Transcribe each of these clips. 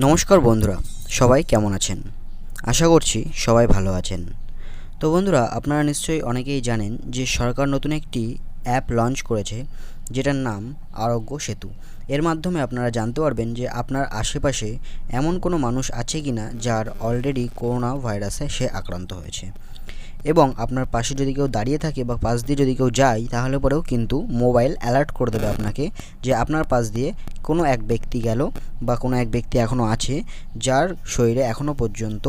নমস্কার বন্ধুরা, সবাই কেমন আছেন? আশা করছি সবাই ভালো আছেন। তো বন্ধুরা, আপনারা নিশ্চয়ই অনেকেই জানেন যে সরকার নতুন একটি অ্যাপ লঞ্চ করেছে, যেটার নাম আরোগ্য সেতু। এর মাধ্যমে আপনারা জানতে পারবেন যে আপনার আশেপাশে এমন কোনো মানুষ আছে কি না যার অলরেডি করোনা ভাইরাসে সে আক্রান্ত হয়েছে, এবং আপনার পাশে যদি কেউ দাঁড়িয়ে থাকে বা পাশ দিয়ে যদি কেউ যায়, তাহলে পরেও কিন্তু মোবাইল অ্যালার্ট করে দেবে আপনাকে যে আপনার পাশ দিয়ে কোনো এক ব্যক্তি গেল বা কোনো এক ব্যক্তি এখনও আছে যার শরীরে এখনও পর্যন্ত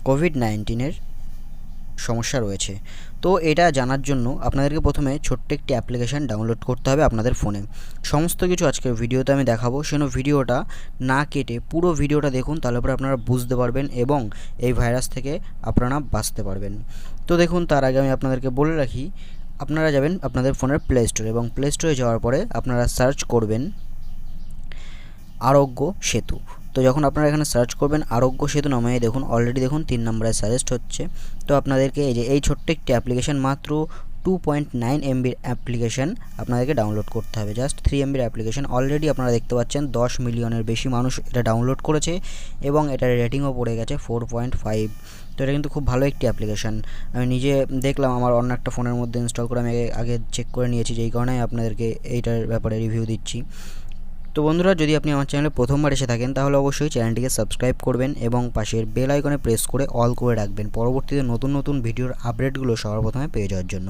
কোভিড-19-এর সমস্যা রয়েছে। তো এটা জানার জন্য আপনাদেরকে প্রথমে ছোট্ট একটি অ্যাপ্লিকেশান ডাউনলোড করতে হবে আপনাদের ফোনে। সমস্ত কিছু আজকের ভিডিওতে আমি দেখাবো, সেজন্য ভিডিওটা না কেটে পুরো ভিডিওটা দেখুন, তাহলে পরে আপনারা বুঝতে পারবেন এবং এই ভাইরাস থেকে আপনারা বাঁচতে পারবেন। তো দেখুন, তার আগে আমি আপনাদেরকে বলে রাখি, আপনারা যাবেন আপনাদের ফোনের প্লে স্টোরে এবং প্লে স্টোরে যাওয়ার পরে আপনারা সার্চ করবেন আরোগ্য সেতু। তো যখন আপনারা এখানে সার্চ করবেন আরোগ্য সেতু নামে, দেখুন অলরেডি দেখুন 3 নম্বরে সাজেস্ট হচ্ছে। তো আপনাদেরকে এই ছোট্ট একটি অ্যাপ্লিকেশান, মাত্র 2.9 MBর অ্যাপ্লিকেশান আপনাদেরকে ডাউনলোড করতে হবে। Just 3 MBর application. অলরেডি আপনারা দেখতে পাচ্ছেন 10 মিলিয়নের বেশি মানুষ এটা ডাউনলোড করেছে এবং এটার রেটিংও পড়ে গেছে 4.5। তো এটা কিন্তু খুব ভালো একটি অ্যাপ্লিকেশান। আমি নিজে দেখলাম, আমার অন্য একটা ফোনের মধ্যে ইনস্টল করে আমি আগে চেক করে নিয়েছি, যেই কারণে আপনাদেরকে এইটার ব্যাপারে রিভিউ দিচ্ছি। তো বন্ধুরা, যদি আপনি আমার চ্যানেলে প্রথমবার এসে থাকেন তাহলে অবশ্যই চ্যানেলটিকে সাবস্ক্রাইব করবেন এবং পাশের বেল আইকনে প্রেস করে অল করে রাখবেন পরবর্তীতে নতুন নতুন ভিডিওর আপডেটগুলো সবার প্রথমে পেয়ে যাওয়ার জন্য।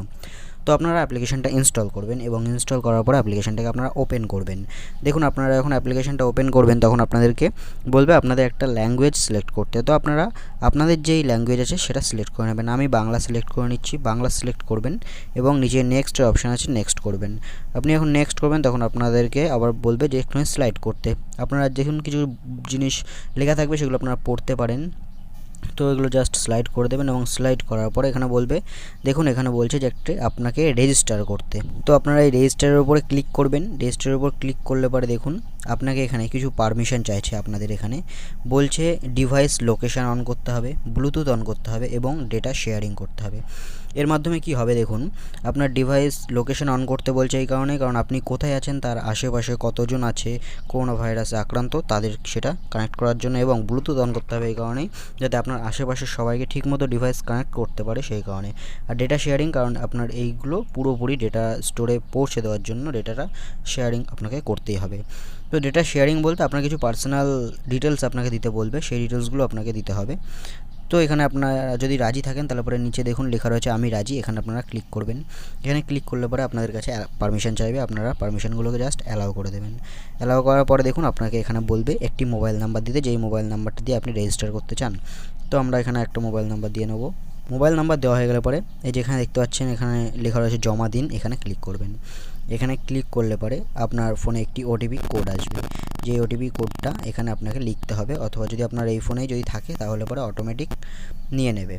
তো আপনারা অ্যাপ্লিকেশানটা ইনস্টল করবেন এবং ইনস্টল করার পর অ্যাপ্লিকেশানটাকে আপনারা ওপেন করবেন। দেখুন, আপনারা যখন অ্যাপ্লিকেশানটা ওপেন করবেন তখন আপনাদেরকে বলবে আপনাদের একটা ল্যাঙ্গুয়েজ সিলেক্ট করতে। তো আপনারা আপনাদের যেই ল্যাঙ্গুয়েজ আছে সেটা সিলেক্ট করে নেবেন। আমি বাংলা সিলেক্ট করে নিচ্ছি, বাংলা সিলেক্ট করবেন এবং নিচে নেক্সট অপশান আছে, নেক্সট করবেন। আপনি যখন নেক্সট করবেন তখন আপনাদেরকে আবার বলবে যে এখানে স্লাইড করতে। আপনারা দেখুন কিছু জিনিস লেখা থাকবে, সেগুলো আপনারা পড়তে পারেন। তো এগুলো জাস্ট স্লাইড করে দেবেন এবং স্লাইড করার পরে এখানে বলবে, দেখুন এখানে বলছে যে আপনাকে রেজিস্টার করতে। তো আপনারা এই রেজিস্টারের উপরে ক্লিক করবেন। রেজিস্টারের উপর ক্লিক করলে পরে দেখুন আপনাকে এখানে কিছু পারমিশন চাইছে। আপনাদের এখানে বলছে ডিভাইস লোকেশান অন করতে হবে, ব্লুটুথ অন করতে হবে এবং ডেটা শেয়ারিং করতে হবে। এর মাধ্যমে কি হবে দেখুন, আপনার ডিভাইস লোকেশান অন করতে বলছে এই কারণে, কারণ আপনি কোথায় আছেন তার আশেপাশে কতজন আছে করোনা ভাইরাসে আক্রান্ত তাদের সেটা কানেক্ট করার জন্য, এবং ব্লুটুথ অন করতে হবে এই কারণেই, যাতে আপনার আশেপাশের সবাইকে ঠিকমতো ডিভাইস কানেক্ট করতে পারে সেই কারণে। আর ডেটা শেয়ারিং, কারণ আপনার এইগুলো পুরোপুরি ডেটা স্টোরে পৌঁছে দেওয়ার জন্য ডেটাটা শেয়ারিং আপনাকে করতেই হবে। তো ডেটা শেয়ারিং বলতে আপনার কিছু পার্সোনাল ডিটেলস আপনাকে দিতে বলবে, সেই ডিটেলসগুলো আপনাকে দিতে হবে। তো এখানে আপনারা যদি রাজি থাকেন তাহলে পরে নিচে দেখুন লেখা রয়েছে আমি রাজি, এখানে আপনারা ক্লিক করবেন। এখানে ক্লিক করলে পরে আপনাদের কাছে পারমিশন চাইবে, আপনারা পারমিশনগুলোকে জাস্ট অ্যালাউ করে দেবেন। অ্যালাউ করার পরে দেখুন আপনাকে এখানে বলবে একটি মোবাইল নাম্বার দিতে, যেই মোবাইল নাম্বারটা দিয়ে আপনি রেজিস্টার করতে চান। তো আমরা এখানে একটা মোবাইল নাম্বার দিয়ে নেব। মোবাইল নাম্বার দেওয়া হয়ে গেলে পরে এই যেখানে দেখতে পাচ্ছেন এখানে লেখা রয়েছে জমা দিন, এখানে ক্লিক করবেন। এখানে ক্লিক করলে পরে আপনার ফোনে একটি ওটিপি কোড আসবে, যে ওটিপি কোডটা এখানে আপনাকে লিখতে হবে, অথবা যদি আপনার এই ফোনেই যদি থাকে তাহলে পরে অটোমেটিক নিয়ে নেবে।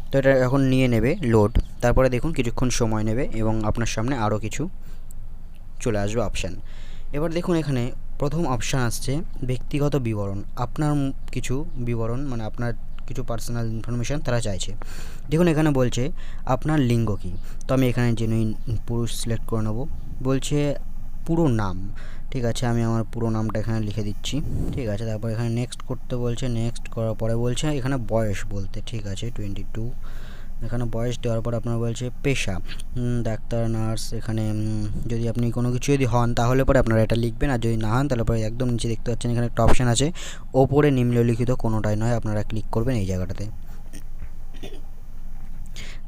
তো এটা এখন নিয়ে নেবে লোড, তারপরে দেখুন কিছুক্ষণ সময় নেবে এবং আপনার সামনে আরও কিছু চলে আসবে অপশান। এবার দেখুন এখানে প্রথম অপশান আসছে ব্যক্তিগত বিবরণ। আপনার কিছু বিবরণ মানে আপনার কিছু পার্সোনাল ইনফরমেশান তারা চাইছে। দেখুন এখানে বলছে আপনার লিঙ্গ কী। তো আমি এখানে জেনুইন পুরুষ সিলেক্ট করে নেব। বলছে পুরো নাম, ঠিক আছে, আমি আমার পুরো নামটা এখানে লিখে দিচ্ছি, ঠিক আছে। তারপর এখানে নেক্সট করতে বলছে, নেক্সট করার পরে বলছে এখানে বয়স বলতে, ঠিক আছে 22। এখানে বয়স দেওয়ার পর আপনার বলছে পেশা, ডাক্তার, নার্স। এখানে যদি আপনি কোনো কিছু যদি হন তাহলে পরে আপনারা এটা লিখবেন, আর যদি না হন তাহলে পরে একদম নিচে দেখতে পাচ্ছেন এখানে একটা অপশান আছে ওপরে নিম্নলিখিত কোনোটাই নয়, আপনারা ক্লিক করবেন এই জায়গাটাতে।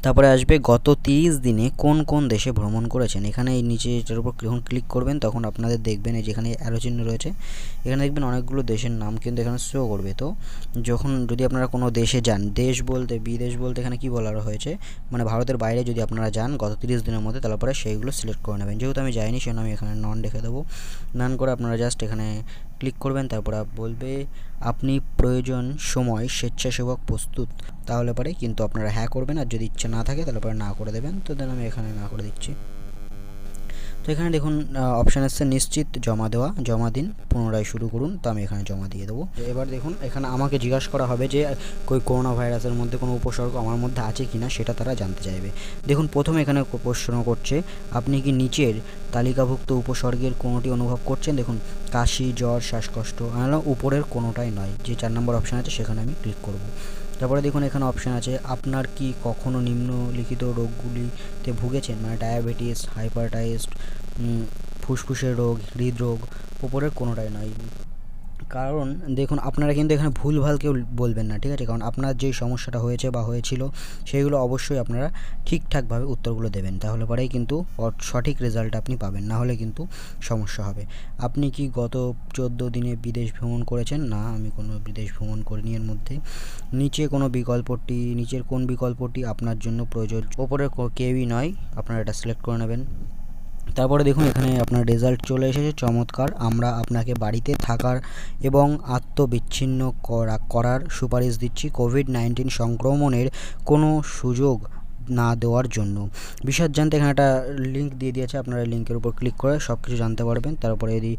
তারপরে আসবে গত 30 দিনে কোন কোন দেশে ভ্রমণ করেছেন। এখানে এই নিচে এটার উপর যখন ক্লিক করবেন তখন আপনাদের দেখবেন এই যেখানে অ্যারো চিহ্ন রয়েছে, এখানে দেখবেন অনেকগুলো দেশের নাম কিন্তু এখানে শো করবে। তো যখন যদি আপনারা কোনো দেশে যান, দেশ বলতে বিদেশ বলতে এখানে কী বলা হয়েছে, মানে ভারতের বাইরে যদি আপনারা যান গত 30 দিনের মধ্যে, তারপরে সেইগুলো সিলেক্ট করে নেবেন। যেহেতু আমি যাইনি সেজন্য আমি এখানে নন রেখে দেবো। নন করে আপনারা জাস্ট এখানে ক্লিক করবেন, তারপর বলবে আপনি প্রয়োজন সময় স্বেচ্ছাসেবক প্রস্তুত, তাহলে পরে কিন্তু আপনারা হ্যাঁ করবেন, আর যদি ইচ্ছা না থাকে তাহলে পরে না করে দেবেন। তো দেন আমি এখানে না করে দিচ্ছি। তো এখানে দেখুন অপশান আসছে নিশ্চিত জমা দেওয়া, জমা দিন, পুনরায় শুরু করুন। তো আমি এখানে জমা দিয়ে দেবো। এবার দেখুন এখানে আমাকে জিজ্ঞাসা করা হবে যে করোনা ভাইরাসের মধ্যে কোনো উপসর্গ আমার মধ্যে আছে কি না, সেটা তারা জানতে চাইবে। দেখুন প্রথমে এখানে প্রশ্ন করছে আপনি কি নিচের তালিকাভুক্ত উপসর্গের কোনোটি অনুভব করছেন। দেখুন কাশি, জ্বর, শ্বাসকষ্ট, উপরের কোনোটাই নয়। যে 4 নম্বর অপশান আছে সেখানে আমি ক্লিক করব। তারপরে দেখুন এখানে অপশান আছে আপনার কি কখনো নিম্নলিখিত রোগগুলিতে ভুগেছেন, মানে ডায়াবেটিস, হাইপারটাইসড, ফুসফুসের রোগ, হৃদরোগ, উপরের কোনোটাই নয়। কারণ দেখুন আপনারা কিন্তু এখানে ভুলভাল কেউ বলবেন না, ঠিক আছে, কারণ আপনার যেই সমস্যাটা হয়েছে বা হয়েছিল সেইগুলো অবশ্যই আপনারা ঠিকঠাকভাবে উত্তরগুলো দেবেন, তাহলে পরেই কিন্তু সঠিক রেজাল্ট আপনি পাবেন, না হলে কিন্তু সমস্যা হবে। আপনি কি গত 14 দিনে বিদেশ ভ্রমণ করেছেন? না, আমি কোনো বিদেশ ভ্রমণ করিনি এর মধ্যে। নিচে কোনো বিকল্পটি, নিচের কোন বিকল্পটি আপনার জন্য প্রয়োজন? ওপরের কেউই নয়, আপনারা এটা সিলেক্ট করে নেবেন। তারপরে দেখুন এখানে আপনার রেজাল্ট চলে এসেছে, চমৎকার। আমরা আপনাকে বাড়িতে থাকার এবং আত্মবিচ্ছিন্ন করার সুপারিশ দিচ্ছি কোভিড-19 সংক্রমণের কোনো সুযোগ না দেওয়ার জন্য। বিশদ জানতে এখানে একটা লিঙ্ক দিয়ে দিয়েছে, আপনারা লিঙ্কের উপর ক্লিক করে সব কিছু জানতে পারবেন। তারপরে যদি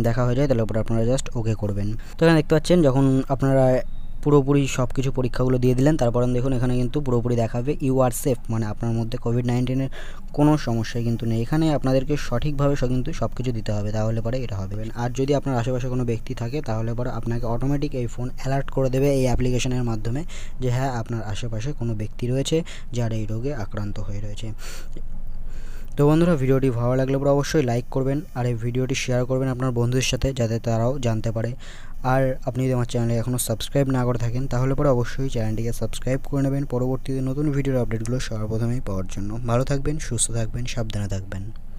দেখা হয়ে যায় তাহলে উপরে আপনারা জাস্ট ওকে করবেন। তো এখানে দেখতে পাচ্ছেন যখন আপনারা পুরোপুরি সব কিছু পরীক্ষাগুলো দিয়ে দিলেন, তারপর দেখুন এখানে কিন্তু পুরোপুরি দেখাবে ইউ আর সেফ, মানে আপনার মধ্যে কোভিড-19-এর কোনো সমস্যা কিন্তু নেই। এখানে আপনাদেরকে সঠিকভাবে কিন্তু সব কিছু দিতে হবে, তাহলে পরে এটা হবে। আর যদি আপনার আশেপাশে কোনো ব্যক্তি থাকে তাহলে পরে আপনাকে অটোমেটিক এই ফোন অ্যালার্ট করে দেবে এই অ্যাপ্লিকেশনের মাধ্যমে যে হ্যাঁ আপনার আশেপাশে কোনো ব্যক্তি রয়েছে যার এই রোগে আক্রান্ত হয়ে রয়েছে। তো বন্ধুরা ভিডিওটি ভালো লাগলে পরে অবশ্যই লাইক করবেন আর এই ভিডিওটি শেয়ার করবেন আপনার বন্ধুদের সাথে, যাতে তারাও জানতে পারে। আর আপনি যদি আমার চ্যানেলে এখনও সাবস্ক্রাইব না করে থাকেন তাহলে পরে অবশ্যই চ্যানেলটিকে সাবস্ক্রাইব করে নেবেন পরবর্তীতে নতুন ভিডিওর আপডেটগুলো সর্বপ্রথমেই পাওয়ার জন্য। ভালো থাকবেন, সুস্থ থাকবেন, সাবধানে থাকবেন।